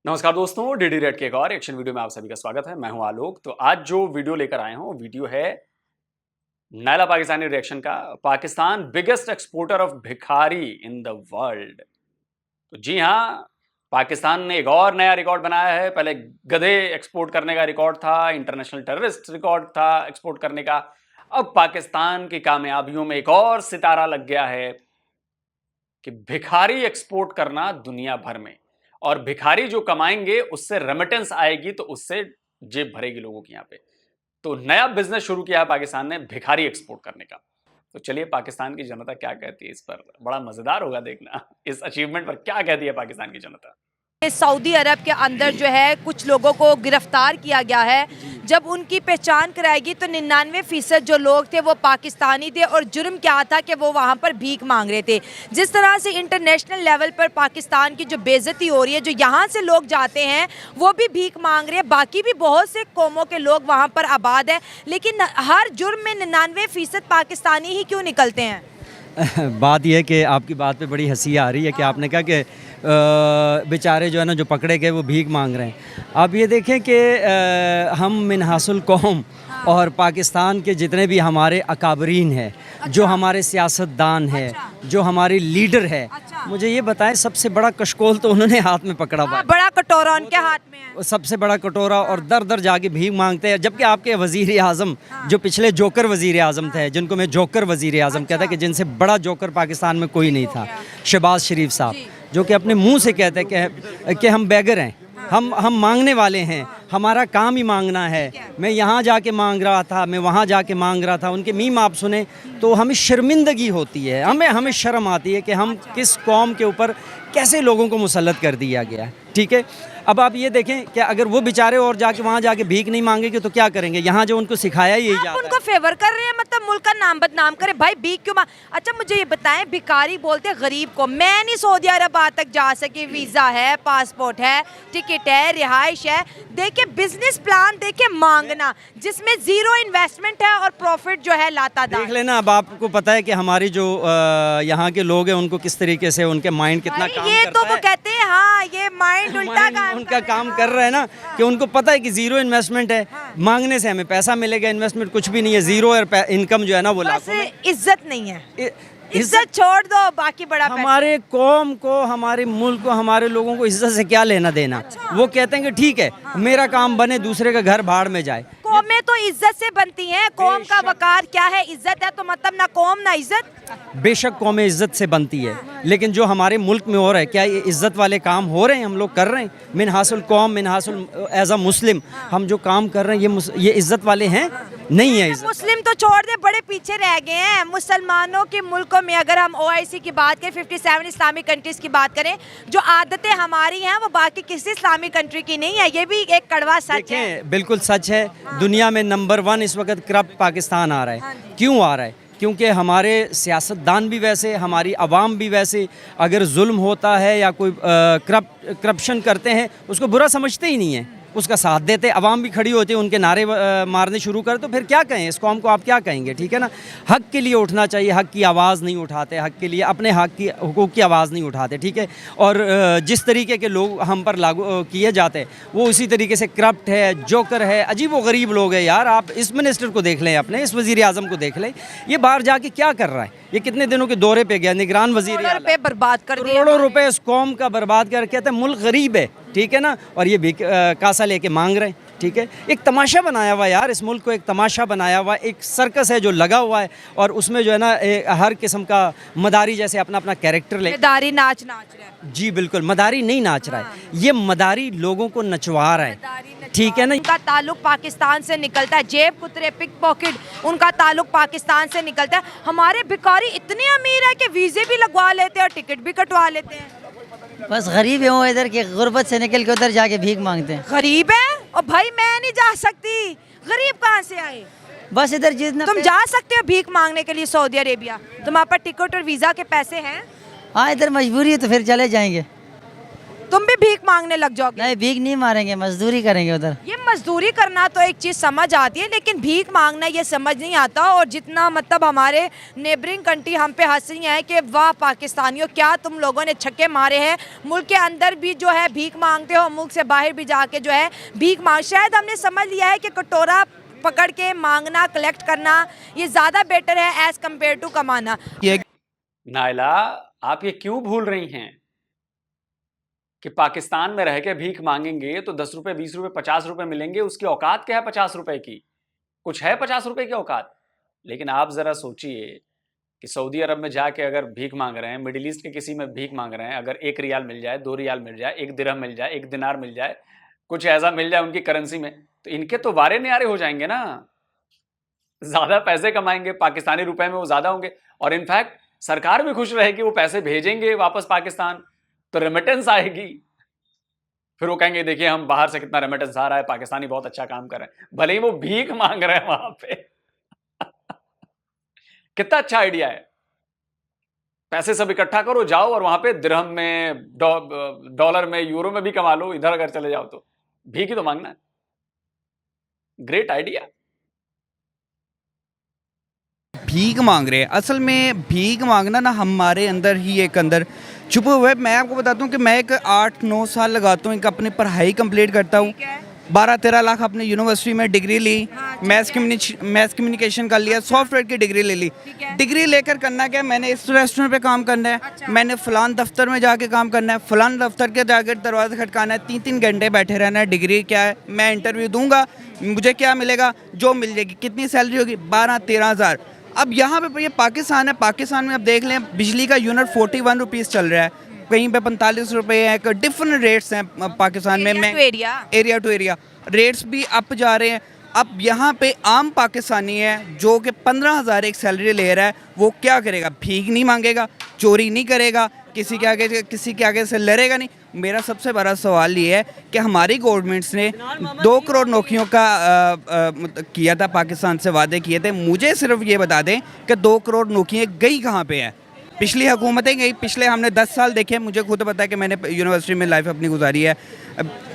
नमस्कार दोस्तों, DD red के एक और एक्शन वीडियो में आप सभी का स्वागत है। मैं हूं आलोक। तो आज जो वीडियो लेकर आए हूं वीडियो है नायला पाकिस्तानी रिएक्शन का। पाकिस्तान बिगेस्ट एक्सपोर्टर ऑफ भिखारी इन द वर्ल्ड। तो जी हां, पाकिस्तान ने एक और नया रिकॉर्ड बनाया है। पहले गधे एक्सपोर्ट करने का रिकॉर्ड था, इंटरनेशनल टेररिस्ट रिकॉर्ड था एक्सपोर्ट करने का। अब पाकिस्तान की कामयाबियों में एक और सितारा लग गया है कि भिखारी एक्सपोर्ट करना दुनिया भर में। और भिखारी जो कमाएंगे उससे रेमिटेंस आएगी, तो उससे जेब भरेगी लोगों की। यहाँ पे तो नया बिजनेस शुरू किया है पाकिस्तान ने भिखारी एक्सपोर्ट करने का। तो चलिए पाकिस्तान की जनता क्या कहती है इस पर, बड़ा मजेदार होगा देखना इस अचीवमेंट पर क्या कहती है पाकिस्तान की जनता। सऊदी अरब के अंदर जो है कुछ लोगों को गिरफ्तार किया गया है। जब उनकी पहचान कराएगी तो 99% जो लोग थे वो पाकिस्तानी थे, और जुर्म क्या था कि वो वहाँ पर भीख मांग रहे थे। जिस तरह से इंटरनेशनल लेवल पर पाकिस्तान की जो बेइज्जती हो रही है, जो यहाँ से लोग जाते हैं वो भी भीख मांग रहे हैं, बाकी भी बहुत से कौमों के लोग वहाँ पर आबाद हैं, लेकिन हर जुर्म में 99% पाकिस्तानी ही क्यों निकलते हैं? बात यह है कि आपकी बात पे बड़ी हंसी आ रही है कि आपने कहा कि बेचारे जो है ना जो पकड़े गए वो भीख मांग रहे हैं। आप ये देखें कि हम मिनहासुल कौम और पाकिस्तान के जितने भी हमारे अकाबरीन हैं, जो हमारे सियासतदान हैं, जो हमारे लीडर हैं, मुझे ये बताएं सबसे बड़ा कशकोल तो उन्होंने हाथ में पकड़ा हुआ है। बड़ा कटोरा उनके हाथ में है, सबसे बड़ा कटोरा, और दर दर जाके भीख मांगते हैं। जबकि आपके वज़ीर आज़म जो पिछले जोकर वज़ीर आज़म थे, जिनको मैं जोकर वज़ीर आज़म कहता कि जिनसे बड़ा जोकर पाकिस्तान में कोई नहीं था, शहबाज शरीफ साहब, जो कि अपने मुंह से कहते हैं कि हम बेगर हैं, हम मांगने वाले हैं, हमारा काम ही मांगना है। मैं यहाँ जाके मांग रहा था, मैं वहाँ जाके मांग रहा था। उनके मीम आप सुने तो हमें शर्मिंदगी होती है, हमें शर्म आती है कि हम किस कौम के ऊपर कैसे लोगों को मुसल्लत कर दिया गया है। ठीक है, अब आप ये देखें कि अगर वो बेचारे और जाके वहाँ जाके भीख नहीं मांगेंगे तो क्या करेंगे? यहाँ जो उनको सिखाया यही जाता है। उनको फेवर कर रहे हैं, मतलब मुल्क का नाम बदनाम करे। भाई भीख क्यों अच्छा मुझे ये बताएं, भिखारी बोलते हैं गरीब को। मैं नहीं सऊदी अरब आज तक जा सकी, वीज़ा है, पासपोर्ट है, टिकट है, रिहाइश है। देखिए बिजनेस प्लान, देखिए मांगना जिसमें जीरो इन्वेस्टमेंट है और प्रॉफिट जो है लाता देख लेना। अब आपको पता है कि हमारी जो यहाँ के लोग हैं उनको किस तरीके से उनके माइंड कितना काम ये करता तो वो है। कहते हैं हाँ ये माइंड उल्टा उनका काम कर रहा है ना, कि उनको पता है कि जीरो इन्वेस्टमेंट है, मांगने से हमें पैसा मिलेगा, इन्वेस्टमेंट कुछ भी नहीं है, जीरो इनकम जो है ना वो लाखों में। इज्जत नहीं है, इज्जत छोड़ दो, बाकी बड़ा हमारे कौम को, हमारे मुल्क को, हमारे लोगों को इज्जत से क्या लेना देना। वो कहते हैं कि ठीक है मेरा काम बने, दूसरे का घर भाड़ में जाए। कौमें तो इज्जत से बनती हैं। कौम का वकार क्या है? इज्जत है, तो मतलब ना कौम ना इज्जत। बेशक कौमें इज्जत से बनती है, लेकिन जो हमारे मुल्क में हो रहा है, क्या ये इज्जत वाले काम हो रहे हैं? हम लोग कर रहे हैं मिनहासुल कौम, मिनहासुल एज अ मुस्लिम हम जो काम कर रहे हैं ये इज्जत वाले हैं? नहीं है इज्जत। मुस्लिम तो छोड़ दे, बड़े पीछे रह गए हैं मुसलमानों के मुल्कों में। अगर हम OIC की बात करें, 57 इस्लामिक कंट्रीज की बात करें, जो आदतें हमारी हैं वो बाकी किसी इस्लामिक कंट्री की नहीं है। ये भी एक कड़वा सच है। बिल्कुल सच है। दुनिया में नंबर 1 इस वक्त करप्ट पाकिस्तान आ रहा है। क्यों आ रहा है? क्योंकि हमारे सियासतदान भी वैसे, हमारी आवाम भी वैसे। अगर जुल्म होता है या कोई करप्शन करते हैं उसको बुरा समझते ही नहीं है, उसका साथ देते। अवाम भी खड़ी होती है, उनके नारे मारने शुरू कर, तो फिर क्या कहें इस कौम को? आप क्या कहेंगे? ठीक है ना, हक के लिए उठना चाहिए, हक की आवाज़ नहीं उठाते, हक के लिए अपने हक की हुकूक की आवाज़ नहीं उठाते। ठीक है, और जिस तरीके के लोग हम पर लागू किए जाते हैं वो उसी तरीके से करप्ट है, जोकर है, अजीब व गरीब लोग हैं। यार आप इस मिनिस्टर को देख लें, अपने इस वज़ीर आज़म को देख लें, ये बाहर जाके क्या कर रहा है? ये कितने दिनों के दौरे पे गया, निगरान वज़ीर रुपए बर्बाद कर दिए, करोड़ों रुपए इस कौम का बर्बाद कर, कहते हैं मुल्क गरीब है। ठीक है ना, और ये भी कासा लेके मांग रहे हैं। ठीक है, एक तमाशा बनाया हुआ है यार, इस मुल्क को एक तमाशा बनाया हुआ है, एक सर्कस है जो लगा हुआ है, और उसमें जो है ना हर किस्म का मदारी जैसे अपना अपना कैरेक्टर ले, मदारी नाच रहा है। जी बिल्कुल, मदारी नहीं नाच रहा है, ये मदारी लोगों को नचवा रहा है। ठीक है ना, उनका ताल्लुक पाकिस्तान से निकलता है, जेब कुतरे, पिक पॉकेट, उनका ताल्लुक पाकिस्तान से निकलता है। हमारे भिखारी इतने अमीर है कि वीज़े भी लगवा लेते हैं और टिकट भी कटवा लेते हैं। बस गरीब है वो, इधर के गुर्बत से निकल के उधर जाके भीख मांगते हैं। गरीब है और भाई मैं नहीं जा सकती, गरीब कहाँ से आए? बस इधर जितना तुम जा सकते हो भीख मांगने के लिए सऊदी अरेबिया, तुम्हारे पास टिकट और वीज़ा के पैसे हैं? हाँ, इधर मजबूरी है तो फिर चले जाएंगे। तुम भी भीख मांगने लग जाओगे? नहीं भीख नहीं मारेंगे, मजदूरी करेंगे उधर। ये मजदूरी करना तो एक चीज समझ आती है, लेकिन भीख मांगना ये समझ नहीं आता। और जितना मतलब हमारे नेबरिंग कंट्री हम पे हंस रही है कि वाह पाकिस्तानियों क्या तुम लोगों ने छक्के मारे हैं, मुल्क के अंदर भी जो है भीख मांगते हो, मुल्क से बाहर भी जाके जो है भीख मांग। शायद हमने समझ लिया है कि कटोरा पकड़ के मांगना, कलेक्ट करना ये ज्यादा बेटर है एज कम्पेयर टू कमाना। नायला, आप ये क्यों भूल रही हैं कि पाकिस्तान में रह के भीख मांगेंगे तो 10 रुपए, 20 रुपए, 50 रुपए मिलेंगे। उसकी औकात क्या है 50 रुपए की? कुछ है 50 रुपए की औकात? लेकिन आप जरा सोचिए कि सऊदी अरब में जाके अगर भीख मांग रहे हैं, मिडिल ईस्ट के किसी में भीख मांग रहे हैं, अगर 1 रियाल मिल जाए, 2 रियाल मिल जाए, 1 दिरहम मिल जाए, 1 दिनार मिल जाए, कुछ ऐसा मिल जाए उनकी करेंसी में, तो इनके तो वारे न्यारे हो जाएंगे ना। ज्यादा पैसे कमाएंगे, पाकिस्तानी रुपए में वो ज्यादा होंगे। और इनफैक्ट सरकार भी खुश रहेगी, वो पैसे भेजेंगे वापस पाकिस्तान, तो रेमिटेंस आएगी। फिर वो कहेंगे देखिए हम बाहर से कितना रेमिटेंस आ रहा है, पाकिस्तानी बहुत अच्छा काम कर रहे हैं, भले ही वो भीख मांग रहे हैं वहां पे। कितना अच्छा आइडिया है। पैसे सब इकट्ठा करो, जाओ और वहां पे दिरहम में, डॉलर में, यूरो में भी कमा लो। इधर अगर चले जाओ तो भीख ही तो मांगना है। Great idea. भीख मांग रहे हैं, असल में भीख मांगना ना हमारे अंदर ही एक अंदर छुपे हुए। मैं आपको बताता हूँ कि मैं एक 8-9 साल लगाता हूँ, एक अपनी पढ़ाई कंप्लीट करता हूँ। 12-13 लाख अपने यूनिवर्सिटी में डिग्री ली, मैथ्स कम्युनिकेशन कर लिया, सॉफ्टवेयर की डिग्री ले ली। डिग्री लेकर करना क्या है, मैंने इस रेस्टोरेंट पे काम करना है, मैंने फलान दफ्तर में जाके काम करना है, फलान दफ्तर के जाकर दरवाजा खटकाना है, 3-3 घंटे बैठे रहना है। डिग्री क्या है, मैं इंटरव्यू दूंगा, मुझे क्या मिलेगा, जो मिल जाएगी। कितनी सैलरी होगी, 12-13 हज़ार। अब यहाँ पे ये पाकिस्तान है, पाकिस्तान में अब देख लें बिजली का यूनिट 41 रुपीज़ चल रहा है, कहीं पे 45 रुपये है। डिफरेंट रेट्स हैं पाकिस्तान में। मैं एरिया टू एरिया रेट्स भी अप जा रहे हैं। अब यहाँ पे आम पाकिस्तानी है जो कि 15,000 एक सैलरी ले रहा है, वो क्या करेगा? भीख नहीं मांगेगा, चोरी नहीं करेगा, किसी के आगे से लड़ेगा नहीं। मेरा सबसे बड़ा सवाल ये है कि हमारी गवर्नमेंट्स ने 2 करोड़ नौकरियों का किया था, पाकिस्तान से वादे किए थे। मुझे सिर्फ ये बता दें कि 2 करोड़ नौकरियाँ गई कहाँ पे हैं? पिछली हुकूमतें गई, पिछले हमने 10 साल देखे। मुझे खुद पता है कि मैंने यूनिवर्सिटी में लाइफ अपनी गुजारी है।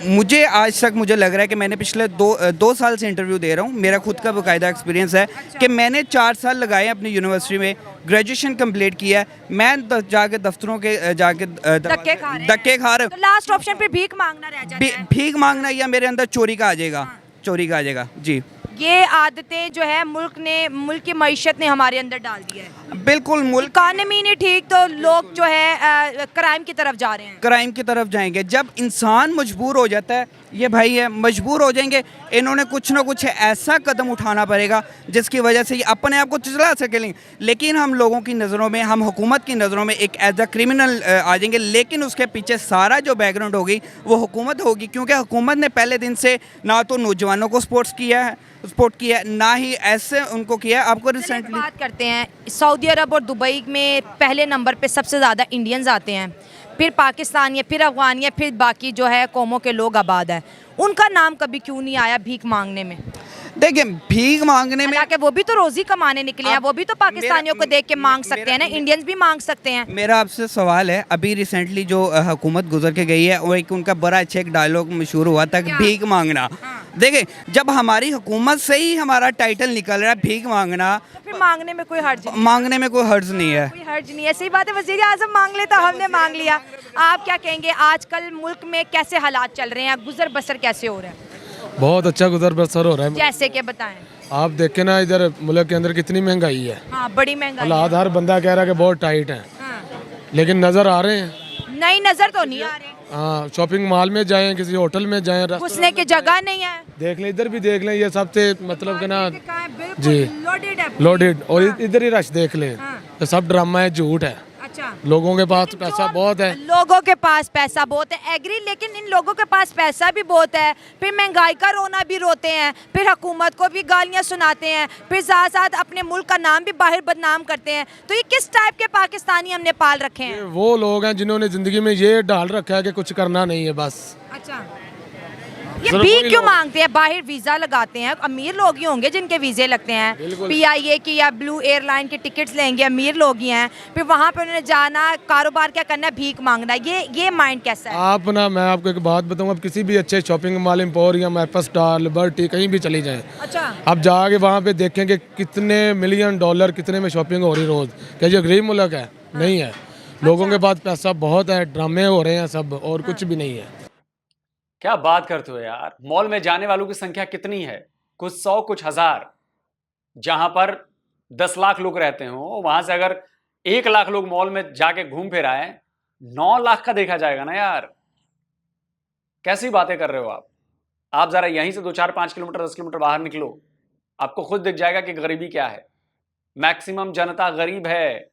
मुझे आज तक मुझे लग रहा है कि मैंने पिछले 2 साल से इंटरव्यू दे रहा हूँ। मेरा खुद का बाकायदा एक्सपीरियंस है कि मैंने 4 साल लगाए अपनी यूनिवर्सिटी में, ग्रेजुएशन कंप्लीट किया है। मैं जाके दफ्तरों के जाके धक्के खा रहे हूँ। लास्ट ऑप्शन पे भीख मांगना रह जाता है। भीख मांगना या मेरे अंदर चोरी का आ जाएगा, चोरी का आ जाएगा जी। ये आदतें जो है मुल्क की मईशत ने हमारे अंदर डाल दिया है। बिल्कुल, मुल्क इकानमी नहीं ठीक तो लोग जो है क्राइम की तरफ जा रहे हैं, क्राइम की तरफ जाएंगे। जब इंसान मजबूर हो जाता है, ये भाई है मजबूर हो जाएंगे, इन्होंने कुछ ना कुछ ऐसा कदम उठाना पड़ेगा जिसकी वजह से ये अपने आप को चला सकेंगे। लेकिन हम लोगों की नज़रों में, हम हुकूमत की नज़रों में एक एज अ क्रिमिनल आ जाएंगे। लेकिन उसके पीछे सारा जो बैकग्राउंड होगी वो हुकूमत होगी, क्योंकि हुकूमत ने पहले दिन से ना तो नौजवानों को सपोर्ट किया है, ना ही ऐसे उनको किया है। आपको रिसेंटली बात करते हैं, सऊदी अरब और दुबई में पहले नंबर पे सबसे ज़्यादा इंडियंस आते हैं, फिर पाकिस्तानी है, फिर अफगानी है, फिर बाकी जो है कौमों के लोग आबाद हैं। उनका नाम कभी क्यों नहीं आया भीख मांगने में? देखिए, भीख मांगने में वो भी तो रोजी कमाने निकले हैं, वो भी तो पाकिस्तानियों को देख के मांग सकते हैं ना, इंडियंस भी मांग सकते हैं। मेरा आपसे सवाल है, अभी रिसेंटली जो हुकूमत गुजर के गई है, वो एक उनका बड़ा अच्छा एक डायलॉग मशहूर हुआ था कि भीख मांगना। देखिए, जब हमारी हुकूमत से ही हमारा टाइटल निकल रहा है भीख मांगना, तो फिर मांगने में कोई हर्ज नहीं, मांगने में कोई हर्ज नहीं है। कोई हर्ज नहीं है। सही बात है, वज़ीर आज़म मांग लेता, हमने मांग लिया। आप क्या कहेंगे, आजकल मुल्क में कैसे हालात चल रहे हैं, गुजर बसर कैसे हो रहा है? बहुत अच्छा गुजर बसर हो रहा है। जैसे कि बताएं। आप देखें ना, इधर मुल्क के अंदर कितनी महंगाई है। हाँ, बड़ी महंगाई हालात हर बंदा कह रहा है कि बहुत टाइट है, लेकिन नज़र आ रहे हैं। नहीं, नजर तो नहीं आ रहे। हाँ, शॉपिंग मॉल में जाएं, किसी होटल में जाएं, घुसने की जगह नहीं है। देख लें, इधर भी देख लें, ये सबसे मतलब कि ना जी लोडेड है, लोडेड। और इधर ही रश देख लें, तो सब ड्रामा है, झूठ है। अच्छा, लोगों के पास पैसा बहुत है, लोगों के पास पैसा बहुत है, एग्री। लेकिन इन लोगों के पास पैसा भी बहुत है, फिर महंगाई का रोना भी रोते हैं, फिर हुकूमत को भी गालियां सुनाते हैं, फिर साथ साथ अपने मुल्क का नाम भी बाहर बदनाम करते हैं। तो ये किस टाइप के पाकिस्तानी हमने पाल रखे हैं? वो लोग हैं जिन्होंने जिंदगी में ये डाल रखा है कि कुछ करना नहीं है बस। अच्छा, ये भीख क्यों मांगते हैं? बाहर वीजा लगाते हैं, अमीर लोग ही होंगे जिनके वीजे लगते हैं, PIA की या ब्लू एयरलाइन की टिकट्स लेंगे, अमीर लोग ही हैं, फिर वहाँ पे उन्होंने जाना, कारोबार क्या करना है, भीख मांगना है। ये माइंड कैसा है? आप ना, मैं आपको एक बात बताऊं, आप किसी भी अच्छे shopping mall, emporium, Apple star, liberty, कहीं भी चली जाएं, अच्छा, आप जाके वहाँ पे देखेंगे कितने मिलियन डॉलर कितने में शॉपिंग हो रही रोज। क्या ये गरीब मुल्क है? नहीं है। लोगों के पास पैसा बहुत है, ड्रामे हो रहे हैं सब, और कुछ भी नहीं है। क्या बात करते हो यार, मॉल में जाने वालों की संख्या कितनी है? कुछ 100 कुछ 1000। जहां पर 10 लाख लोग रहते हो, वहां से अगर 1 लाख लोग मॉल में जाके घूम फिर आए, 9 लाख का देखा जाएगा ना यार। कैसी बातें कर रहे हो आप जरा यहीं से 2 4 5 किलोमीटर 10 किलोमीटर बाहर निकलो, आपको खुद दिख जाएगा कि गरीबी क्या है। मैक्सिमम जनता गरीब है।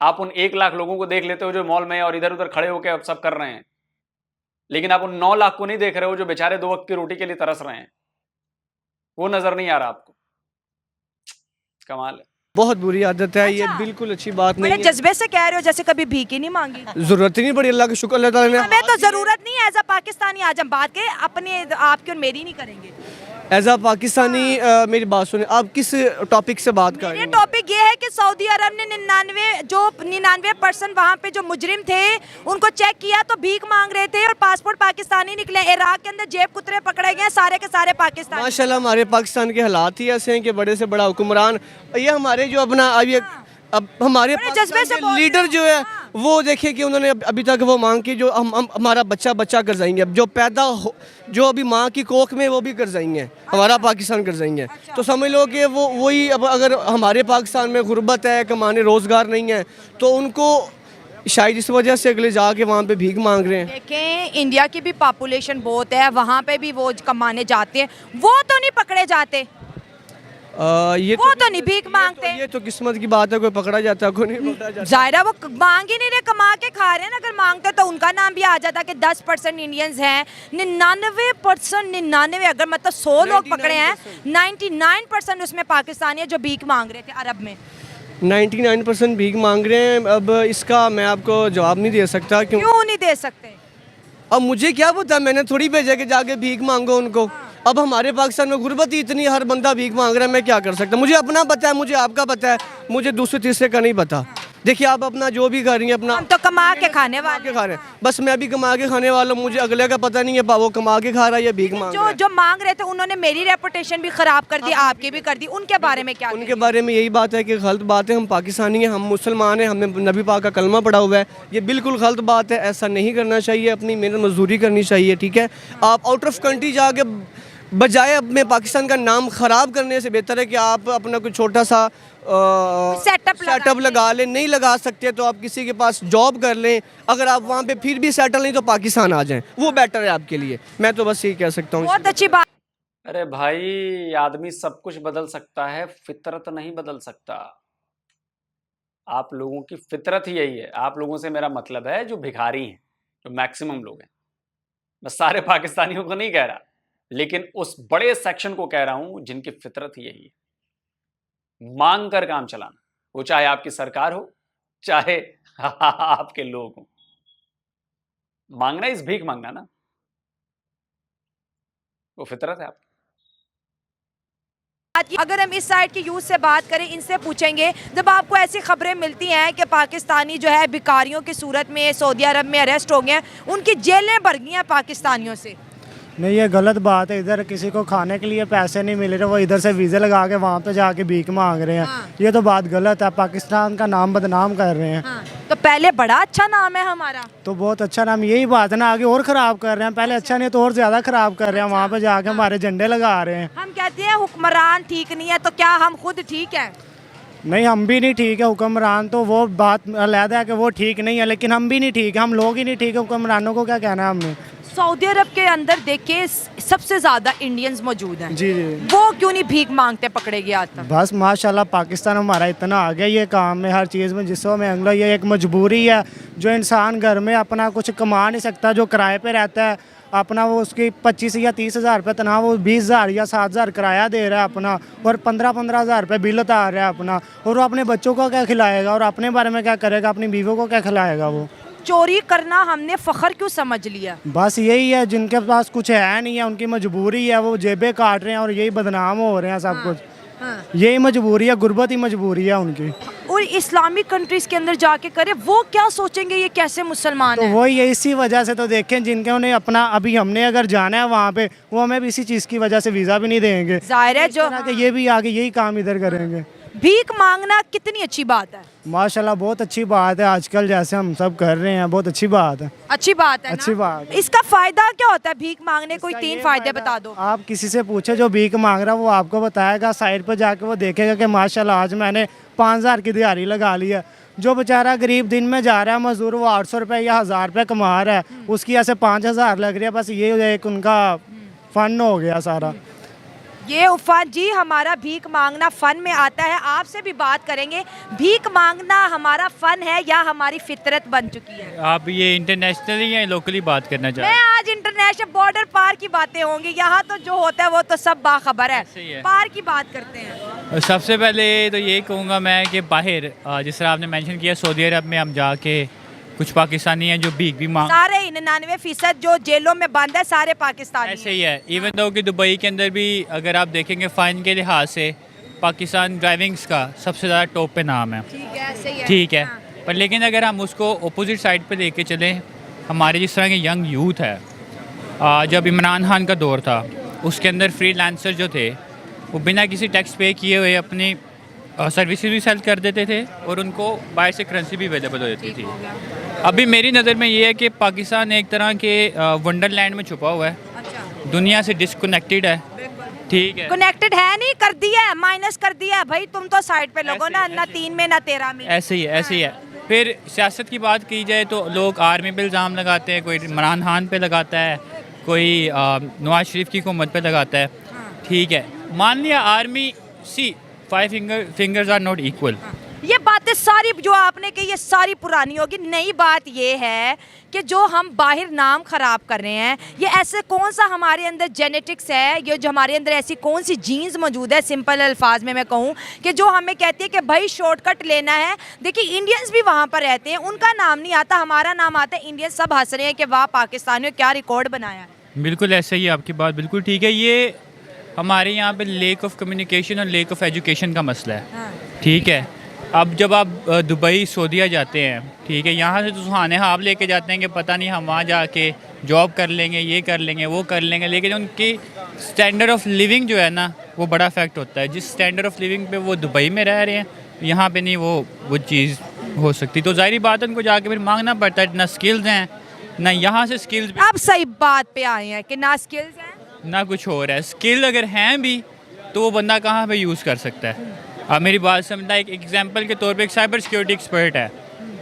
आप उन 1 लाख लोगों को देख लेते हो जो मॉल में और इधर उधर खड़े होकर सब कर रहे हैं, लेकिन आप उन 9 लाख को नहीं देख रहे हो जो बेचारे 2 वक्त की रोटी के लिए तरस रहे हैं। वो नजर नहीं आ रहा आपको। कमाल है। बहुत बुरी आदत है ये, अच्छा। बिल्कुल अच्छी बात बड़े नहीं है। जज्बे से कह रहे हो जैसे कभी भीख ही नहीं मांगी। जरूरत ही नहीं पड़ी, अल्लाह का शुक्र, अल्लाह ताला ने। हमें तो जरूरत नहीं है, एज अ पाकिस्तानी। आज हम बात करें अपने, आपकी और मेरी नहीं करेंगे। एज अ पाकिस्तानी मेरी बात सुने, आप किस टॉपिक से बात कर रहे ये हैं? टॉपिक ये है कि सऊदी अरब ने 99% वहाँ पे जो मुजरिम थे उनको चेक किया तो भीख मांग रहे थे और पासपोर्ट पाकिस्तानी निकले। इराक के अंदर जेब कुतरे पकड़े गए, सारे के सारे पाकिस्तानी। माशाल्लाह हमारे पाकिस्तान के हालात ही ऐसे हैं कि बड़े से बड़ा हुक्मरान, ये हमारे जो अपना अब हमारे बड़े जज्बे से बोल रहे लीडर हो। जो है वो देखिए कि उन्होंने अभी तक वो मांग की जो हम हमारा बच्चा कर जाएंगे, अब जो पैदा हो, जो अभी माँ की कोख में वो भी कर जाएंगे, हमारा पाकिस्तान कर जाएंगे। तो समझ लो कि वो वही, अब अगर हमारे पाकिस्तान में गुर्बत है, कमाने रोज़गार नहीं है, तो उनको शायद इस वजह से अगले जाके वहाँ पे भीख मांग रहे हैं। देखें, इंडिया की भी पॉपुलेशन बहुत है, वहाँ पे भी वो कमाने जाते हैं, वो तो नहीं पकड़े जाते, ये वो तो नहीं भीख मांगते। ये तो किस्मत की बात है, कोई पकड़ा जाता है, कोई नहीं पकड़ा जाता। जाहिर है वो मांग ही नहीं रहे, कमा के खा रहे हैं ना। अगर मांगते तो उनका नाम भी आ जाता कि 10% इंडियंस हैं। 99%, अगर मतलब 100 लोग पकड़े हैं, 99% उसमें पाकिस्तानी है जो भीख मांग रहे थे अरब में। 99% भीख मांग रहे हैं। अब इसका मैं आपको जवाब नहीं दे सकता। क्यों नहीं दे सकते? अब मुझे क्या पता, मैंने थोड़ी भेजा कि जाके भीख मांगो उनको। अब हमारे पाकिस्तान में गुर्बत ही इतनी, हर बंदा भीख मांग रहा है, मैं क्या कर सकता। मुझे अपना पता है, मुझे आपका पता है, मुझे दूसरे तीसरे का नहीं पता। देखिए आप अपना जो भी कर रही हैं अपना, हम तो कमा के खाने वाले खा रहे हैं, बस मैं भी कमा के खाने वाला हूँ, मुझे अगले का पता नहीं है वो कमा के खा रहा है या भीख मांग रहा है। जो मांग रहे थे उन्होंने मेरी रेपुटेशन भी खराब कर दी, आपकी भी कर दी। उनके बारे में क्या उनके बारे में यही बात है कि गलत बात है। हम पाकिस्तानी हैं, हम मुसलमान हैं, हमें नबी पाक का कलमा पड़ा हुआ है, ये बिल्कुल गलत बात है। ऐसा नहीं करना चाहिए, अपनी मेहनत मजदूरी करनी चाहिए, ठीक है। आप आउट ऑफ कंट्री जाके बजाय अपने पाकिस्तान का नाम ख़राब करने से बेहतर है कि आप अपना कोई छोटा सा सेटअप लगा लें। नहीं लगा सकते तो आप किसी के पास जॉब कर लें। अगर आप वहाँ पे फिर भी सेटल नहीं तो पाकिस्तान आ जाएं, वो बेटर है आपके लिए। मैं तो बस यही कह सकता हूँ। बहुत अच्छी बात। अरे भाई, आदमी सब कुछ बदल सकता है, फितरत नहीं बदल सकता। आप लोगों की फितरत ही यही है। आप लोगों से मेरा मतलब है जो भिखारी हैं, जो मैक्सिमम लोग हैं। मैं सारे पाकिस्तानियों को नहीं कह रहा, लेकिन उस बड़े सेक्शन को कह रहा हूं जिनकी फितरत ही यही है, मांग कर काम चलाना। वो चाहे आपकी सरकार हो, चाहे आपके लोग हो। मांगना इस भीख मांगना ना, वो फितरत है आपकी। अगर हम इस साइड के यूथ से बात करें, इनसे पूछेंगे, जब आपको ऐसी खबरें मिलती हैं कि पाकिस्तानी जो है भिखारियों की सूरत में सऊदी अरब में अरेस्ट हो गए, उनकी जेलें भर गई हैं पाकिस्तानियों से। नहीं, ये गलत बात है। इधर किसी को खाने के लिए पैसे नहीं मिल रहे, वो इधर से वीज़े लगा के वहाँ पे जाके भीख मांग रहे हैं। हाँ। ये तो बात गलत है, पाकिस्तान का नाम बदनाम कर रहे हैं। हाँ। तो पहले बड़ा अच्छा नाम है हमारा, तो बहुत अच्छा नाम, यही बात है ना, आगे और ख़राब कर रहे हैं। पहले अच्छा नहीं तो और ज़्यादा ख़राब कर रहे हैं। वहाँ पे जाके हमारे झंडे लगा रहे हैं। हम कहते हैं हुक्मरान ठीक नहीं है, तो क्या हम खुद ठीक है? नहीं, हम भी नहीं ठीक है। हुक्मरान तो वो बात अलहदा है कि वो ठीक नहीं है, लेकिन हम भी नहीं ठीक है, हम लोग ही नहीं ठीक है। हुक्मरानों को क्या कहना है हमने। सऊदी अरब के अंदर देखिए सबसे ज़्यादा इंडियंस मौजूद हैं। जी जी। वो क्यों नहीं भीख मांगते पकड़े गए आज तक? बस माशाल्लाह पाकिस्तान हमारा इतना आ गया ये काम में, हर चीज़ में, जिसको मैं अंगला, ये एक मजबूरी है। जो इंसान घर में अपना कुछ कमा नहीं सकता, जो किराए पे रहता है अपना, वो उसकी 25 या 30 हज़ार रुपये तनख्वाह, वो 20 हज़ार या 7 हज़ार किराया दे रहा है अपना, और 15-15 हज़ार रुपये बिल उतार रहा है अपना, और वो अपने बच्चों को क्या खिलाएगा और अपने बारे में क्या करेगा, अपनी बीवियों को क्या खिलाएगा वो। चोरी करना हमने फ़ख्र क्यों समझ लिया? बस यही है, जिनके पास कुछ है नहीं है उनकी मजबूरी है, वो जेबें काट रहे हैं और यही बदनाम हो रहे हैं सब कुछ। यही मजबूरी है, गुर्बत ही मजबूरी है उनकी। और इस्लामिक कंट्रीज के अंदर जाके करे, वो क्या सोचेंगे ये कैसे मुसलमान तो है? वही है, इसी वजह से तो देखें जिनके उन्हें अपना, अभी हमने अगर जाना है वहाँ पे, वो हमें भी इसी चीज़ की वजह से वीज़ा भी नहीं देंगे। जाहिर है जो ये भी आगे यही काम इधर करेंगे। भीख मांगना कितनी अच्छी बात है? माशाल्लाह बहुत अच्छी बात है, आजकल जैसे हम सब कर रहे हैं, बहुत अच्छी बात है। अच्छी बात है ना? अच्छी बात है। इसका फायदा क्या होता है भीख मांगने? कोई इसका 3 ये फायदे फायदा, बता दो। आप किसी से पूछे जो भीख मांग रहा है, वो आपको बताएगा। साइड पर जाके वो देखेगा कि माशाल्लाह आज मैंने 5000 की दिहाड़ी लगा ली है। जो बेचारा गरीब दिन में जा रहा है मजदूर, वो 800 रुपये या 1000 रुपये कमा रहा है, उसकी ऐसे 5000 लग रही है। बस ये एक उनका फन हो गया सारा। ये उफान जी, हमारा भीख मांगना फन में आता है। आपसे भी बात करेंगे, भीख मांगना हमारा फन है या हमारी फितरत बन चुकी है? आप ये इंटरनेशनली या लोकली बात करना चाह मैं रहे हैं? आज इंटरनेशनल बॉर्डर पार की बातें होंगी, यहाँ तो जो होता है वो तो सब बाखबर है। ऐसे ही है। पार की बात करते हैं। सबसे पहले तो ये कहूँगा मैं कि बाहर जिस तरह आपने मेंशन किया, सऊदी अरब में हम जाके कुछ पाकिस्तानी हैं जो भीख भी मांग, सारे 99% जो जेलों में बंद है सारे पाकिस्तानी ऐसे ही है। इवन दो कि दुबई के अंदर भी अगर आप देखेंगे फ़ाइन के लिहाज से पाकिस्तान ड्राइविंग्स का सबसे ज़्यादा टॉप पे नाम है। ठीक है, सही है। ठीक है, हाँ। पर लेकिन अगर हम उसको अपोजिट साइड पे लेके चलें, हमारे जिस तरह के यंग यूथ है, जब इमरान खान का दौर था उसके अंदर फ्रीलांसर जो थे वो बिना किसी टैक्स पे किए हुए अपनी सर्विसेज भी सेल कर देते थे और उनको बाहर से करेंसी भी अवेलेबल हो जाती थी। अभी मेरी नज़र में ये है कि पाकिस्तान एक तरह के वंडरलैंड में छुपा हुआ है, अच्छा, दुनिया से डिस्कनेक्टेड है। ठीक है, कनेक्टेड है नहीं, कर दिया है, माइनस कर दिया है भाई। तुम तो साइड पे लगो ना, ना 3 में ना 13 में। ऐसे ही है, ऐसे ही है। फिर सियासत की बात की जाए तो लोग आर्मी पे इल्ज़ाम लगाते हैं, कोई इमरान खान पे लगाता है, कोई नवाज शरीफ की हुकूमत पे लगाता है। ठीक है, मान लिया army, see 5 fingers are not equal. ये बातें सारी जो आपने कही ये सारी पुरानी होगी। नई बात ये है कि जो हम बाहर नाम खराब कर रहे हैं, ये ऐसे कौन सा हमारे अंदर जेनेटिक्स है, ये जो हमारे अंदर ऐसी कौन सी जीन्स मौजूद है, सिंपल अल्फाज में मैं कहूँ कि जो हमें कहती है कि भाई शॉर्टकट लेना है। देखिए इंडियंस भी वहाँ पर रहते हैं, उनका नाम नहीं आता, हमारा नाम आता है। इंडियंस सब हंस रहे हैं कि वाह पाकिस्तानियों क्या रिकॉर्ड बनाया है। बिल्कुल ऐसे ही, आपकी बात बिल्कुल ठीक है। ये हमारे यहाँ पे लेक ऑफ कम्युनिकेशन और लेक ऑफ एजुकेशन का मसला है। ठीक है, अब जब आप दुबई सऊदीया जाते हैं, ठीक है, यहाँ से तो सुहाने ख्वाब लेके जाते हैं कि पता नहीं हम वहाँ जाके जॉब कर लेंगे, ये कर लेंगे, वो कर लेंगे, लेकिन उनकी स्टैंडर्ड ऑफ लिविंग जो है ना वो बड़ा इफेक्ट होता है। जिस स्टैंडर्ड ऑफ लिविंग पे वो दुबई में रह रहे हैं, यहाँ पे नहीं वो चीज़ हो सकती। तो ज़ाहिर बात है उनको जाके फिर मांगना पड़ता है। ना स्किल्स हैं, ना यहाँ से स्किल्स, अब सही बात पे आए हैं कि ना स्किल्स हैं ना कुछ हो रहा है। स्किल अगर हैं भी तो वो बंदा कहाँ पे यूज़ कर सकता है? आप मेरी बात समझना। एक एग्जांपल के तौर पे एक साइबर सिक्योरिटी एक्सपर्ट है,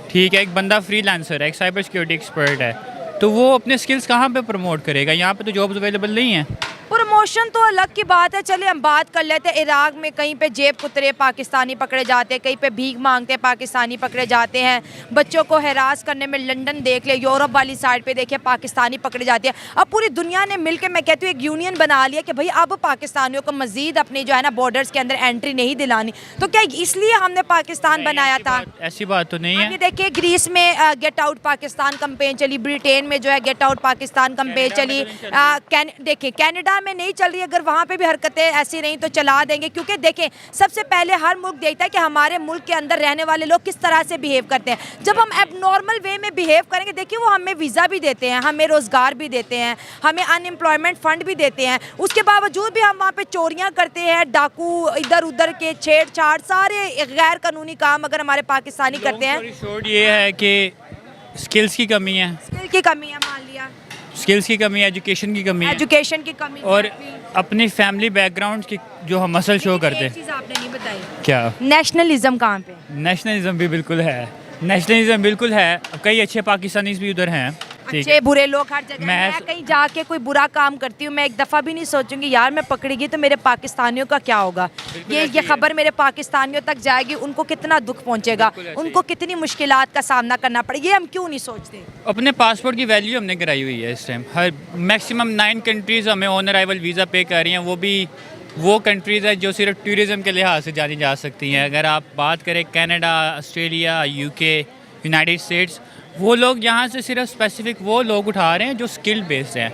ठीक है, एक बंदा फ्रीलांसर है, एक साइबर सिक्योरिटी एक्सपर्ट है, तो वो अपने स्किल्स कहाँ पे प्रमोट करेगा? यहाँ पे तो जॉब्स अवेलेबल नहीं है। प्रमोशन तो अलग की बात है। चलिए हम बात कर लेते हैं, इराक में कहीं पे जेब कुतरे पाकिस्तानी पकड़े जाते हैं, कहीं पे भीख मांगते पाकिस्तानी पकड़े जाते हैं, बच्चों को हरास करने में लंदन देख ले, यूरोप वाली साइड पे देखिए पाकिस्तानी पकड़े जाते हैं। अब पूरी दुनिया ने मिलकर मैं कहती हूँ एक यूनियन बना लिया कि भाई अब पाकिस्तानियों को मजीद अपनी जो है ना बॉर्डर्स के अंदर एंट्री नहीं दिलानी। तो क्या इसलिए हमने पाकिस्तान बनाया था? ऐसी बात तो नहीं अभी है। देखिए ग्रीस में गेट आउट पाकिस्तान कैंपेन चली, ब्रिटेन में जो है गेट आउट पाकिस्तान कैंपेन चली, देखिए कनाडा में नहीं चल रही। अगर वहाँ पे भी हरकतें ऐसी रहीं तो चला देंगे, क्योंकि देखें सबसे पहले हर मुल्क देखता है कि हमारे मुल्क के अंदर रहने वाले लोग किस तरह से बिहेव करते हैं। जब हम एबनॉर्मल वे में बिहेव करेंगे, देखिए वो हमें वीज़ा भी देते हैं, हमें रोज़गार भी देते हैं, हमें अनएम्प्लॉयमेंट फ़ंड भी देते हैं, उसके बावजूद भी हम वहाँ पे चोरियाँ करते हैं, डाकू इधर उधर के छेड़छाड़ सारे गैर कानूनी काम अगर हमारे पाकिस्तानी करते हैं। शॉर्ट ये है कि स्किल्स की कमी है, स्किल की कमी है, मान लिया स्किल्स की कमी है, एजुकेशन की कमी है, एजुकेशन की कमी और अपनी फैमिली बैकग्राउंड की जो हम मसल शो करते हैं। चीज़ आपने नहीं बताई, क्या? नेशनलिज्म कहाँ पे? नेशनलिज्म भी बिल्कुल है, नेशनलिज्म बिल्कुल है। कई अच्छे पाकिस्तानीज भी उधर हैं, ठीक है। अच्छे बुरे लोग हर जगह। मैं मैं कहीं जाके कोई बुरा काम करती हूँ, मैं एक दफ़ा भी नहीं सोचूंगी यार मैं पकड़ी गई तो मेरे पाकिस्तानियों का क्या होगा। ये खबर मेरे पाकिस्तानियों तक जाएगी, उनको कितना दुख पहुँचेगा, उनको कितनी मुश्किलात का सामना करना पड़ेगा, ये हम क्यों नहीं सोचते? अपने पासपोर्ट की वैल्यू हमने कराई हुई है इस टाइम। हर मैक्सिमम 9 कंट्रीज़ हमें ऑन अराइवल वीज़ा पे कर रही हैं, वो भी वो कंट्रीज़ है जो सिर्फ टूरिज़म के लिहाज से जानी जा सकती हैं। अगर आप बात करें Canada, Australia, UK, United states, वो लोग यहाँ से सिर्फ स्पेसिफिक वो लोग उठा रहे हैं जो स्किल्ड बेस्ड हैं,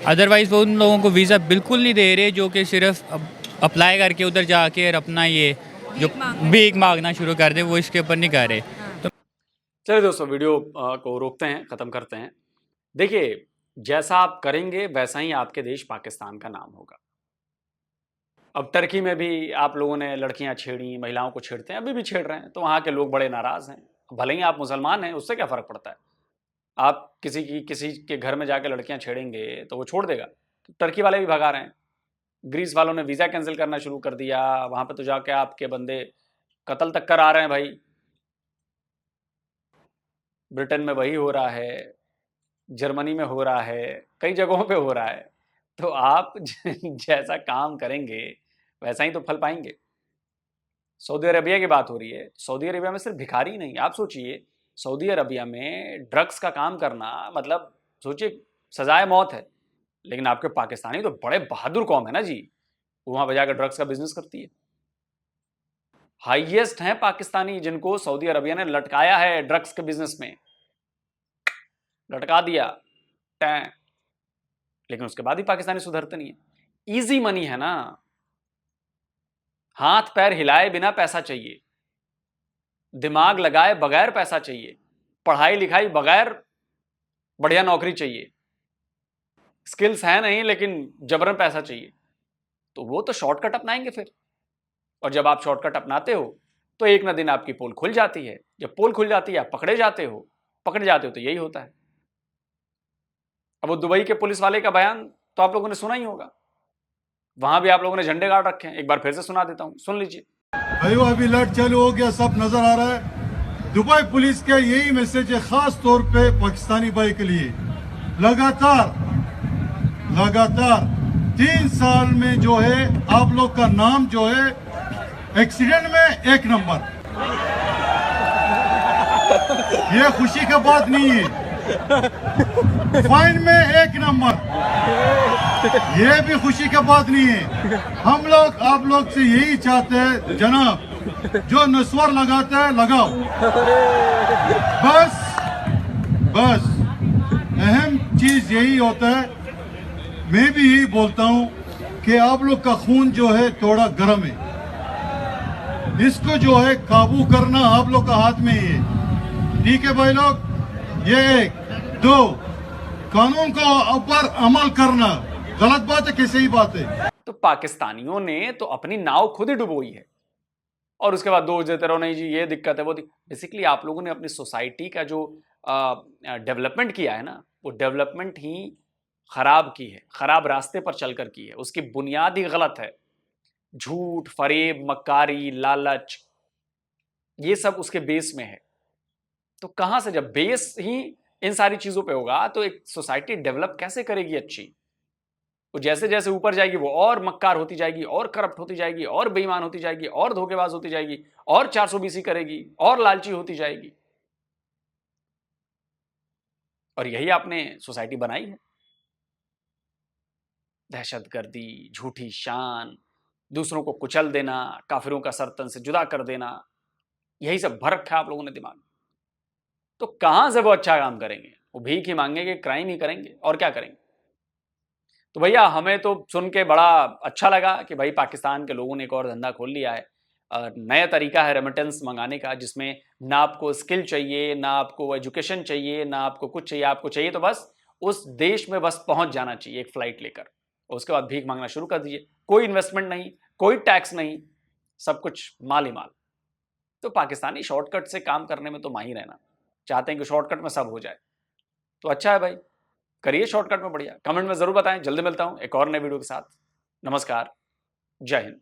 अदरवाइज़ वो उन लोगों को वीज़ा बिल्कुल नहीं दे रहे जो कि सिर्फ अप्लाई करके उधर जाके और अपना ये जो भीख मांगना शुरू कर दे, वो इसके ऊपर नहीं कर रहे। तो चलिए दोस्तों, वीडियो को रोकते हैं, ख़त्म करते हैं। देखिए, जैसा आप करेंगे वैसा ही आपके देश पाकिस्तान का नाम होगा। अब टर्की में भी आप लोगों ने लड़कियां छेड़ी, महिलाओं को छेड़ते हैं, अभी भी छेड़ रहे हैं, तो वहाँ के लोग बड़े नाराज़ हैं। भले ही आप मुसलमान हैं, उससे क्या फ़र्क पड़ता है? आप किसी के घर में जाके लड़कियां छेड़ेंगे तो वो छोड़ देगा। तो टर्की वाले भी भगा रहे हैं, ग्रीस वालों ने वीज़ा कैंसिल करना शुरू कर दिया, वहाँ पे तो जाके आपके बंदे कत्ल तक कर आ रहे हैं भाई। ब्रिटेन में वही हो रहा है, जर्मनी में हो रहा है, कई जगहों पे हो रहा है। तो आप जैसा काम करेंगे वैसा ही तो फल पाएंगे। सऊदी अरबिया की बात हो रही है, सऊदी अरबिया में सिर्फ भिखारी नहीं, आप सोचिए सऊदी अरबिया में ड्रग्स का काम करना मतलब सोचिए सजाए मौत है। लेकिन आपके पाकिस्तानी तो बड़े बहादुर कौम है ना जी, वहाँ पर जाकर ड्रग्स का बिजनेस करती है। हाईएस्ट हैं पाकिस्तानी जिनको सऊदी अरबिया ने लटकाया है ड्रग्स के बिजनेस में, लटका दिया टैं। लेकिन उसके बाद भी पाकिस्तानी सुधरते नहीं है। इजी मनी है ना, हाथ पैर हिलाए बिना पैसा चाहिए, दिमाग लगाए बगैर पैसा चाहिए, पढ़ाई लिखाई बगैर बढ़िया नौकरी चाहिए, स्किल्स हैं नहीं लेकिन जबरन पैसा चाहिए। तो वो तो शॉर्टकट अपनाएंगे फिर। और जब आप शॉर्टकट अपनाते हो तो एक ना दिन आपकी पोल खुल जाती है। जब पोल खुल जाती है आप पकड़े जाते हो तो यही होता है। अब वो दुबई के पुलिस वाले का बयान तो आप लोगों ने सुना ही होगा, वहां भी आप लोगों ने झंडे गाड़ रखे हैं। एक बार फिर से सुना देता हूं, सुन लीजिए। भाई अभी लट चालू हो गया, सब नजर आ रहा है। दुबई पुलिस का यही मैसेज है खास तौर पे पाकिस्तानी भाई के लिए। लगातार 3 साल में जो है आप लोग का नाम जो है एक्सीडेंट में 1 नंबर। ये खुशी का बात नहीं है। फाइन में 1 नंबर, ये भी खुशी का बात नहीं है। हम लोग आप लोग से यही चाहते हैं जनाब, जो नस्वर लगाते हैं लगाओ, बस अहम चीज यही होता है। मैं भी यही बोलता हूं कि आप लोग का खून जो है थोड़ा गर्म है, इसको जो है काबू करना आप लोग का हाथ में ही है। ठीक है भाई लोग, ये 1 2 कानून को ऊपर अमल करना गलत बात है कि सही बात है? तो पाकिस्तानियों ने तो अपनी नाव खुद ही डुबोई है और उसके बाद दोष देते रहो, नहीं जी ये दिक्कत है वो बेसिकली आप लोगों ने अपनी सोसाइटी का जो डेवलपमेंट किया है ना, वो डेवलपमेंट ही खराब की है, खराब रास्ते पर चलकर की है। उसकी बुनियाद ही गलत है। झूठ, फरेब, मक्कारी, लालच, ये सब उसके बेस में है। तो कहां से, जब बेस ही इन सारी चीजों पे होगा तो एक सोसाइटी डेवलप कैसे करेगी अच्छी? वो जैसे जैसे ऊपर जाएगी वो और मक्कार होती जाएगी, और करप्ट होती जाएगी, और बेईमान होती जाएगी, और धोखेबाज होती जाएगी, और 420 करेगी, और लालची होती जाएगी। और यही आपने सोसाइटी बनाई है। दहशतगर्दी, झूठी शान, दूसरों को कुचल देना, काफिरों का सर तन से जुदा कर देना, यही सब भर रखा है आप लोगों ने दिमाग में। तो कहां से वो अच्छा काम करेंगे? वो भीख ही मांगेंगे, क्राइम ही करेंगे, और क्या करेंगे? तो भैया हमें तो सुन के बड़ा अच्छा लगा कि भाई पाकिस्तान के लोगों ने एक और धंधा खोल लिया है। नया तरीका है रेमिटेंस मंगाने का, जिसमें ना आपको स्किल चाहिए, ना आपको एजुकेशन चाहिए, ना आपको कुछ चाहिए। आपको चाहिए तो बस उस देश में बस पहुंच जाना चाहिए एक फ्लाइट लेकर, और उसके बाद भीख मांगना शुरू कर दीजिए। कोई इन्वेस्टमेंट नहीं, कोई टैक्स नहीं, सब कुछ माल ही माल। तो पाकिस्तानी शॉर्टकट से काम करने में तो माहिर है ना, चाहते हैं कि शॉर्टकट में सब हो जाए। तो अच्छा है भाई, करिए शॉर्टकट में बढ़िया। कमेंट में जरूर बताएं। जल्दी मिलता हूं एक और नए वीडियो के साथ। नमस्कार, जय हिंद।